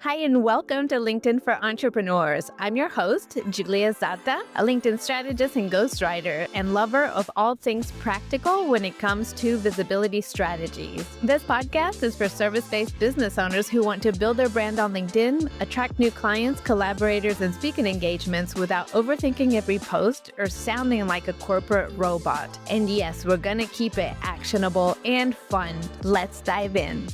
Hi, and welcome to LinkedIn for Entrepreneurs. I'm your host, Julia Zata, a LinkedIn strategist and ghostwriter, and lover of all things practical when it comes to visibility strategies. This podcast is for service-based business owners who want to build their brand on LinkedIn, attract new clients, collaborators, and speaking engagements without overthinking every post or sounding like a corporate robot. And yes, we're going to keep it actionable and fun. Let's dive in.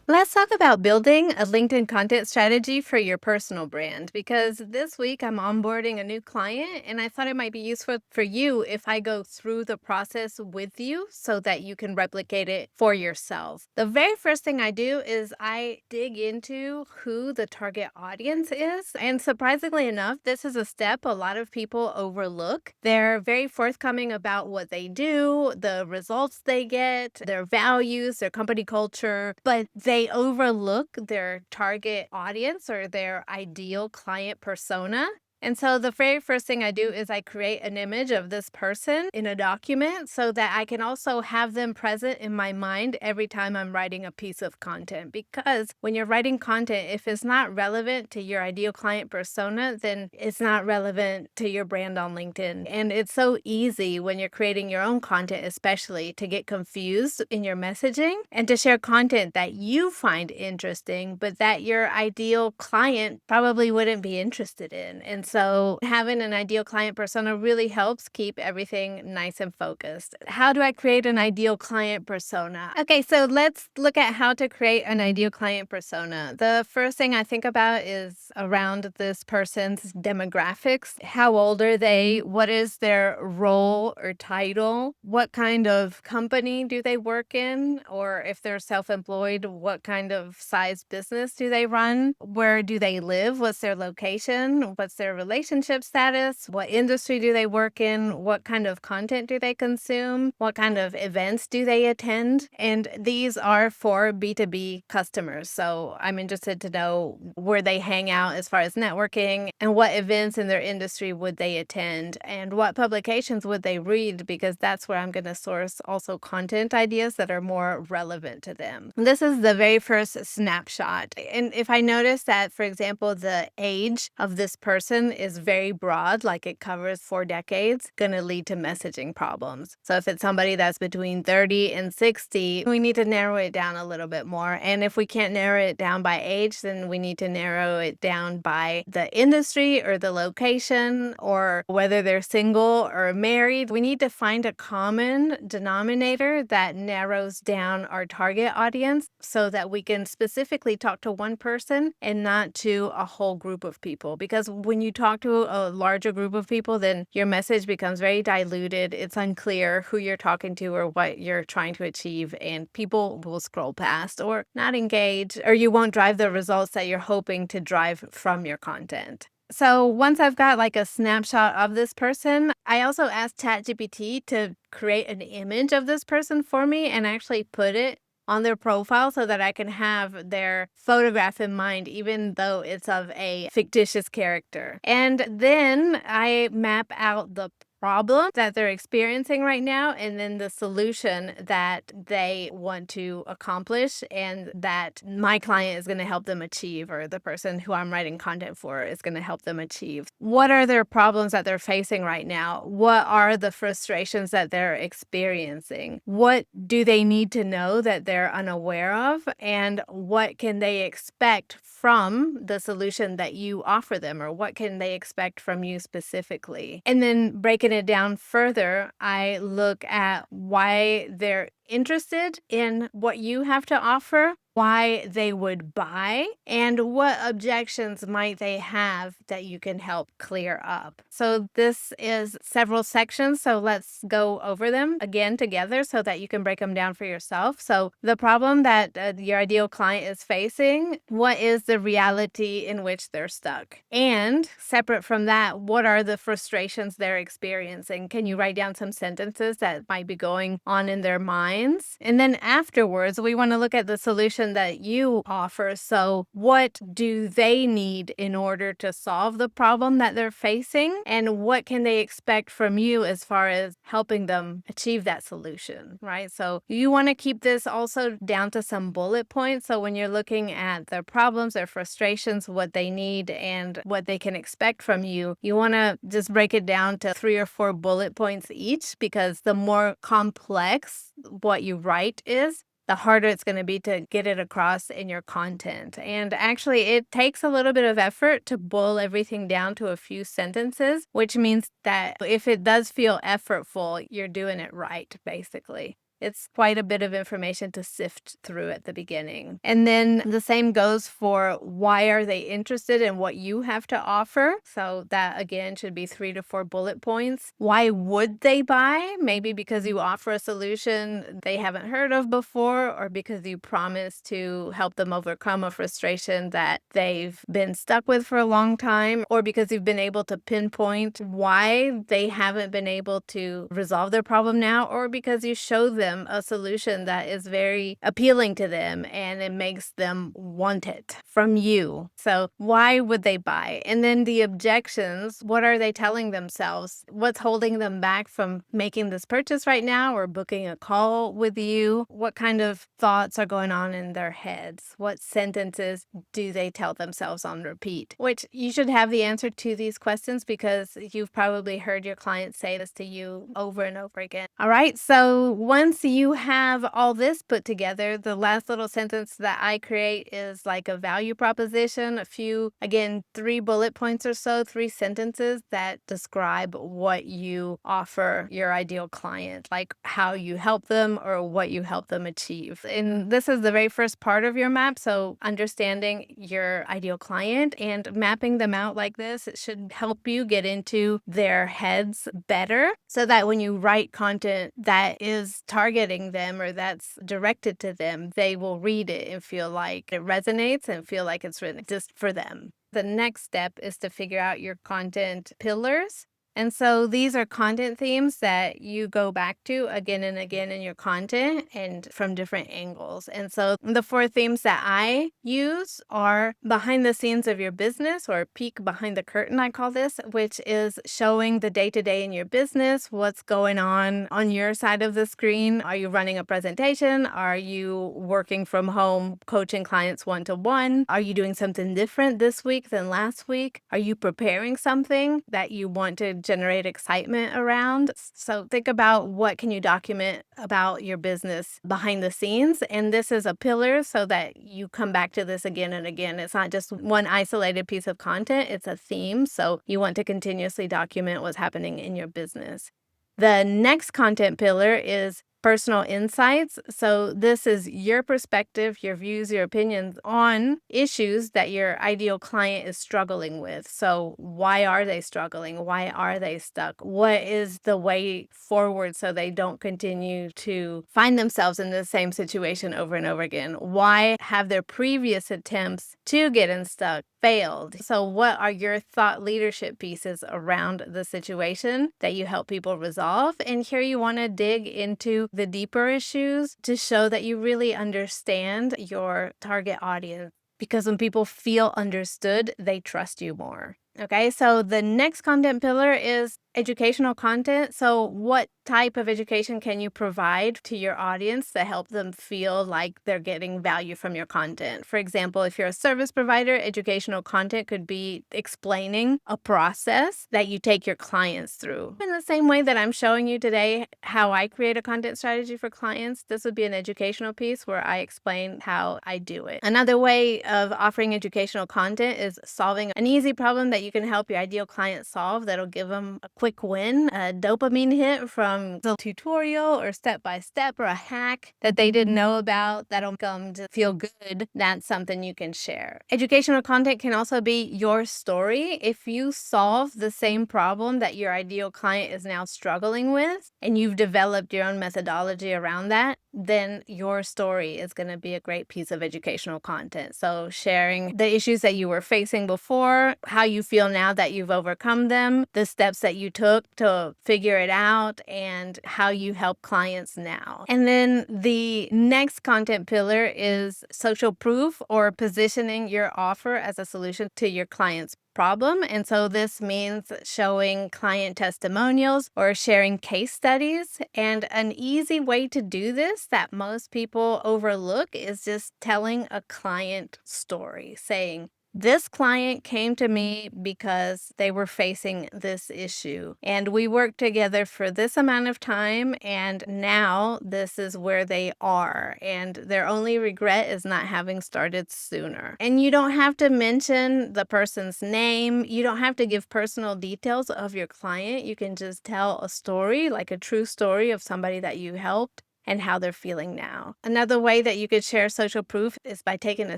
Let's talk about building a LinkedIn content strategy for your personal brand, because this week I'm onboarding a new client and I thought it might be useful for you if I go through the process with you so that you can replicate it for yourself. The very first thing I do is I dig into who the target audience is. And surprisingly enough, this is a step a lot of people overlook. They're very forthcoming about what they do, the results they get, their values, their company culture, but they overlook their target audience or their ideal client persona. And so the very first thing I do is I create an image of this person in a document so that I can also have them present in my mind every time I'm writing a piece of content. Because when you're writing content, if it's not relevant to your ideal client persona, then it's not relevant to your brand on LinkedIn. And it's so easy when you're creating your own content, especially, to get confused in your messaging and to share content that you find interesting, but that your ideal client probably wouldn't be interested in. And so having an ideal client persona really helps keep everything nice and focused. How do I create an ideal client persona? Okay, so let's look at how to create an ideal client persona. The first thing I think about is around this person's demographics. How old are they? What is their role or title? What kind of company do they work in? Or if they're self-employed, what kind of size business do they run? Where do they live? What's their location? What's their relationship status? What industry do they work in? What kind of content do they consume? What kind of events do they attend? And these are for B2B customers. So I'm interested to know where they hang out as far as networking and what events in their industry would they attend and what publications would they read, because that's where I'm going to source also content ideas that are more relevant to them. This is the very first snapshot. And if I notice that, for example, the age of this person is very broad, like it covers 4 decades, going to lead to messaging problems. So if it's somebody that's between 30 and 60, we need to narrow it down a little bit more. And if we can't narrow it down by age, then we need to narrow it down by the industry or the location or whether they're single or married. We need to find a common denominator that narrows down our target audience so that we can specifically talk to one person and not to a whole group of people. Because when you talk to a larger group of people, then your message becomes very diluted. It's unclear who you're talking to or what you're trying to achieve, and people will scroll past or not engage, or you won't drive the results that you're hoping to drive from your content. So once I've got like a snapshot of this person, I also asked ChatGPT to create an image of this person for me and actually put it on their profile so that I can have their photograph in mind, even though it's of a fictitious character. And then I map out the problem that they're experiencing right now and then the solution that they want to accomplish and that my client is going to help them achieve, or the person who I'm writing content for is going to help them achieve. What are their problems that they're facing right now? What are the frustrations that they're experiencing? What do they need to know that they're unaware of? And what can they expect from the solution that you offer them, or what can they expect from you specifically? And then breaking it down further, I look at why they're interested in what you have to offer, why they would buy, and what objections might they have that you can help clear up. So this is several sections, so let's go over them again together so that you can break them down for yourself. So the problem that your ideal client is facing, what is the reality in which they're stuck? And separate from that, what are the frustrations they're experiencing? Can you write down some sentences that might be going on in their minds? And then afterwards, we want to look at the solution solution that you offer. So what do they need in order to solve the problem that they're facing? And what can they expect from you as far as helping them achieve that solution, right? So you want to keep this also down to some bullet points. So when you're looking at their problems, their frustrations, what they need, and what they can expect from you, you want to just break it down to 3 or 4 bullet points each, because the more complex what you write is, the harder it's going to be to get it across in your content. And actually, it takes a little bit of effort to boil everything down to a few sentences, which means that if it does feel effortful, you're doing it right, basically. It's quite a bit of information to sift through at the beginning. And then the same goes for why are they interested in what you have to offer? So that again should be 3 to 4 bullet points. Why would they buy? Maybe because you offer a solution they haven't heard of before, or because you promise to help them overcome a frustration that they've been stuck with for a long time, or because you've been able to pinpoint why they haven't been able to resolve their problem now, or because you show them a solution that is very appealing to them and it makes them want it from you. So why would they buy? And then the objections, what are they telling themselves? What's holding them back from making this purchase right now or booking a call with you? What kind of thoughts are going on in their heads? What sentences do they tell themselves on repeat? Which you should have the answer to these questions, because you've probably heard your clients say this to you over and over again. All right, so once you have all this put together, the last little sentence that I create is like a value proposition, a few, again, 3 bullet points or so, 3 sentences that describe what you offer your ideal client, like how you help them or what you help them achieve. And this is the very first part of your map. So understanding your ideal client and mapping them out like this, it should help you get into their heads better, so that when you write content that is targeting them or that's directed to them, they will read it and feel like it resonates and feel like it's written just for them. The next step is to figure out your content pillars. And so these are content themes that you go back to again and again in your content and from different angles. And so the 4 themes that I use are behind the scenes of your business, or peek behind the curtain, I call this, which is showing the day-to-day in your business, what's going on your side of the screen. Are you running a presentation? Are you working from home, coaching clients one-to-one? Are you doing something different this week than last week? Are you preparing something that you want to generate excitement around? So think about what can you document about your business behind the scenes. And this is a pillar so that you come back to this again and again. It's not just one isolated piece of content, it's a theme. So you want to continuously document what's happening in your business. The next content pillar is personal insights. So this is your perspective, your views, your opinions on issues that your ideal client is struggling with. So why are they struggling? Why are they stuck? What is the way forward so they don't continue to find themselves in the same situation over and over again? Why have their previous attempts to get unstuck failed? So what are your thought leadership pieces around the situation that you help people resolve? And here you want to dig into the deeper issues to show that you really understand your target audience, because when people feel understood, they trust you more. Okay, so the next content pillar is educational content. So what type of education can you provide to your audience to help them feel like they're getting value from your content? For example, if you're a service provider, educational content could be explaining a process that you take your clients through. In the same way that I'm showing you today how I create a content strategy for clients, this would be an educational piece where I explain how I do it. Another way of offering educational content is solving an easy problem that you can help your ideal client solve that'll give them a quick win, a dopamine hit from a tutorial or step-by-step or a hack that they didn't know about that'll make them to feel good. That's something you can share. Educational content can also be your story. If you solve the same problem that your ideal client is now struggling with and you've developed your own methodology around that, then your story is going to be a great piece of educational content. So sharing the issues that you were facing before, how you feel now that you've overcome them, the steps that you took to figure it out, and how you help clients now. And then the next content pillar is social proof, or positioning your offer as a solution to your client's problem. And so this means showing client testimonials or sharing case studies. And an easy way to do this that most people overlook is just telling a client story, saying, this client came to me because they were facing this issue, and we worked together for this amount of time, and now this is where they are, and their only regret is not having started sooner. And you don't have to mention the person's name. You don't have to give personal details of your client. You can just tell a story, like a true story of somebody that you helped, and how they're feeling now. Another way that you could share social proof is by taking a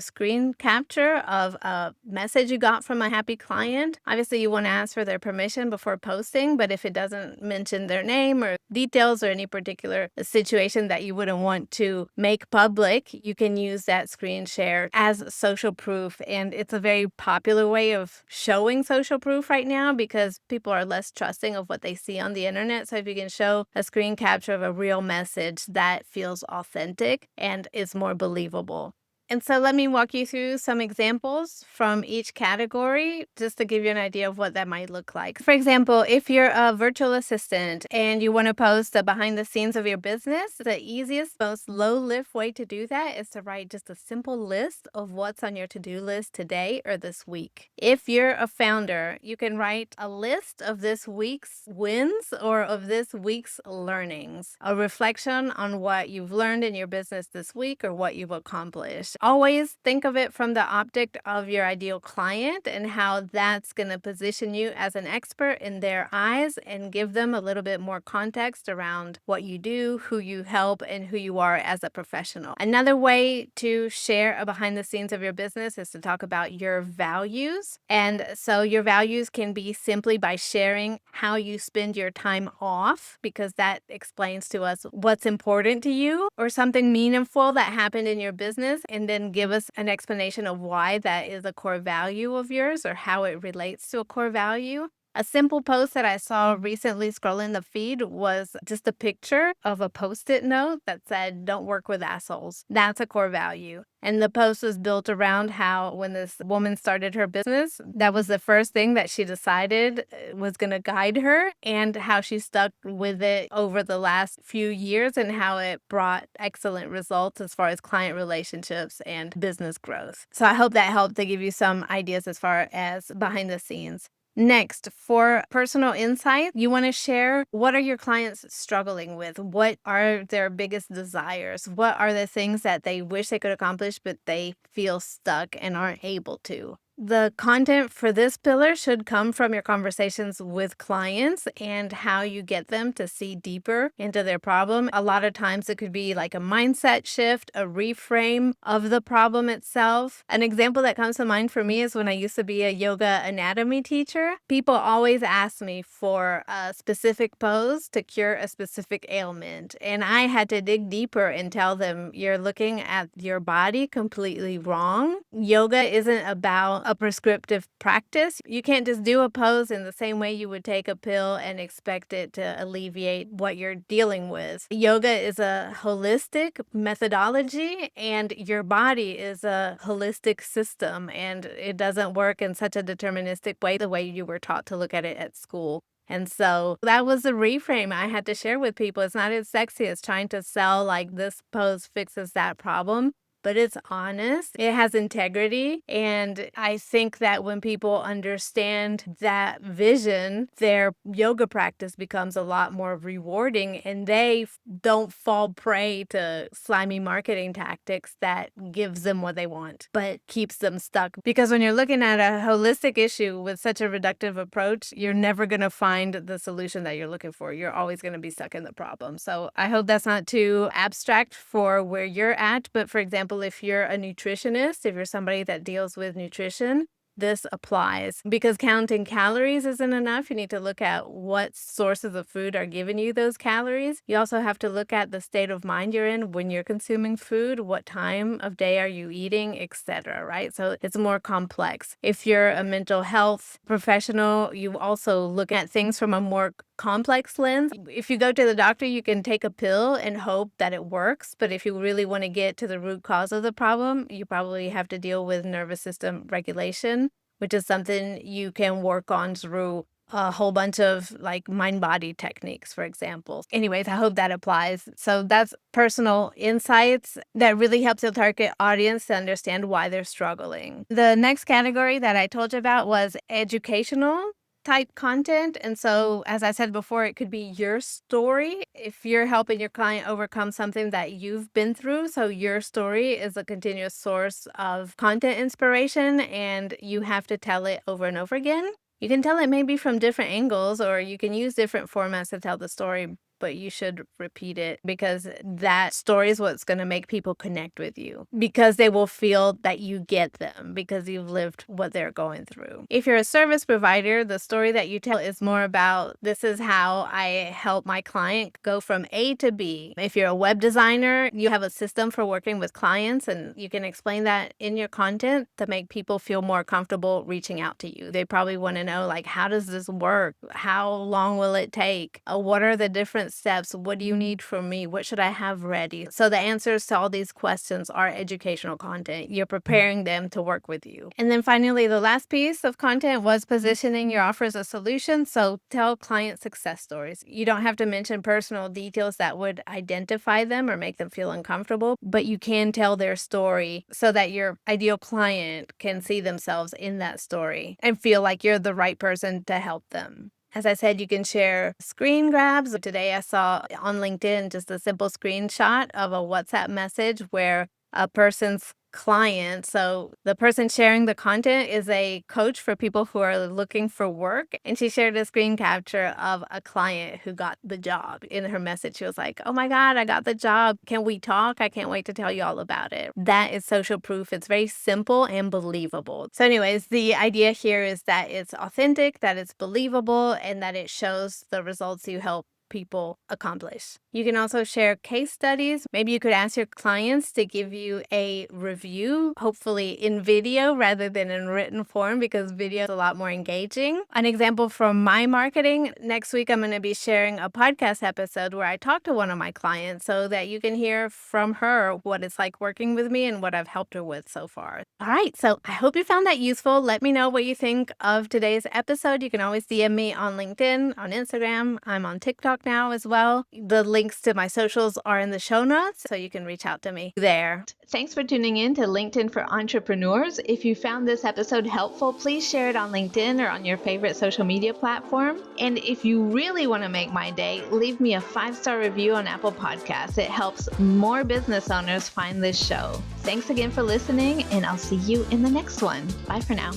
screen capture of a message you got from a happy client. Obviously, you want to ask for their permission before posting, but if it doesn't mention their name or details or any particular situation that you wouldn't want to make public, you can use that screen share as social proof. And it's a very popular way of showing social proof right now because people are less trusting of what they see on the internet. So if you can show a screen capture of a real message, that feels authentic and is more believable. And so let me walk you through some examples from each category just to give you an idea of what that might look like. For example, if you're a virtual assistant and you want to post the behind the scenes of your business, the easiest, most low lift way to do that is to write just a simple list of what's on your to-do list today or this week. If you're a founder, you can write a list of this week's wins or of this week's learnings, a reflection on what you've learned in your business this week or what you've accomplished. Always think of it from the optic of your ideal client and how that's going to position you as an expert in their eyes and give them a little bit more context around what you do, who you help, and who you are as a professional. Another way to share a behind the scenes of your business is to talk about your values. And so your values can be simply by sharing how you spend your time off, because that explains to us what's important to you, or something meaningful that happened in your business, and then give us an explanation of why that is a core value of yours or how it relates to a core value. A simple post that I saw recently scrolling the feed was just a picture of a Post-it note that said, "Don't work with assholes." That's a core value. And the post was built around how when this woman started her business, that was the first thing that she decided was going to guide her, and how she stuck with it over the last few years and how it brought excellent results as far as client relationships and business growth. So I hope that helped to give you some ideas as far as behind the scenes. Next, for personal insight, you want to share what are your clients struggling with? What are their biggest desires? What are the things that they wish they could accomplish, but they feel stuck and aren't able to? The content for this pillar should come from your conversations with clients and how you get them to see deeper into their problem. A lot of times it could be like a mindset shift, a reframe of the problem itself. An example that comes to mind for me is when I used to be a yoga anatomy teacher. People always ask me for a specific pose to cure a specific ailment. And I had to dig deeper and tell them, you're looking at your body completely wrong. Yoga isn't about a prescriptive practice. You can't just do a pose in the same way you would take a pill and expect it to alleviate what you're dealing with. Yoga is a holistic methodology, and your body is a holistic system, and it doesn't work in such a deterministic way the way you were taught to look at it at school. And so that was the reframe I had to share with people. It's not as sexy as trying to sell like this pose fixes that problem, but it's honest, it has integrity, and I think that when people understand that vision, their yoga practice becomes a lot more rewarding, and they don't fall prey to slimy marketing tactics that gives them what they want, but keeps them stuck. Because when you're looking at a holistic issue with such a reductive approach, you're never going to find the solution that you're looking for. You're always going to be stuck in the problem. So I hope that's not too abstract for where you're at, but for example, if you're a nutritionist, if you're somebody that deals with nutrition, this applies. Because counting calories isn't enough. You need to look at what sources of food are giving you those calories. You also have to look at the state of mind you're in when you're consuming food, what time of day are you eating, etc., right? So it's more complex. If you're a mental health professional, you also look at things from a more complex lens. If you go to the doctor, you can take a pill and hope that it works. But if you really want to get to the root cause of the problem, you probably have to deal with nervous system regulation, which is something you can work on through a whole bunch of like mind-body techniques, for example. Anyways, I hope that applies. So that's personal insights that really helps your target audience to understand why they're struggling. The next category that I told you about was educational type content. And so, as I said before, it could be your story if you're helping your client overcome something that you've been through. So your story is a continuous source of content inspiration, and you have to tell it over and over again. You can tell it maybe from different angles, or you can use different formats to tell the story, but you should repeat it because that story is what's going to make people connect with you, because they will feel that you get them because you've lived what they're going through. If you're a service provider, the story that you tell is more about, this is how I help my client go from A to B. If you're a web designer, you have a system for working with clients, and you can explain that in your content to make people feel more comfortable reaching out to you. They probably want to know, like, how does this work? How long will it take? What are the different steps? What do you need from me? What should I have ready? So the answers to all these questions are educational content. You're preparing them to work with you. And then finally, the last piece of content was positioning your offer as a solution. So tell client success stories. You don't have to mention personal details that would identify them or make them feel uncomfortable, but you can tell their story so that your ideal client can see themselves in that story and feel like you're the right person to help them. As I said, you can share screen grabs. Today I saw on LinkedIn just a simple screenshot of a WhatsApp message where a person's client, so the person sharing the content is a coach for people who are looking for work, and she shared a screen capture of a client who got the job. In her message, she was like, "Oh my God, I got the job. Can we talk? I can't wait to tell you all about it." That is social proof. It's very simple and believable. So anyways, the idea here is that it's authentic, that it's believable, and that it shows the results you help people accomplish. You can also share case studies. Maybe you could ask your clients to give you a review, hopefully in video rather than in written form, because video is a lot more engaging. An example from my marketing, next week I'm going to be sharing a podcast episode where I talk to one of my clients so that you can hear from her what it's like working with me and what I've helped her with so far. All right, so I hope you found that useful. Let me know what you think of today's episode. You can always DM me on LinkedIn, on Instagram. I'm on TikTok now as well. The links to my socials are in the show notes, so you can reach out to me there. Thanks for tuning in to LinkedIn for Entrepreneurs. If you found this episode helpful, please share it on LinkedIn or on your favorite social media platform. And if you really want to make my day, leave me a 5-star review on Apple Podcasts. It helps more business owners find this show. Thanks again for listening, and I'll see you in the next one. Bye for now.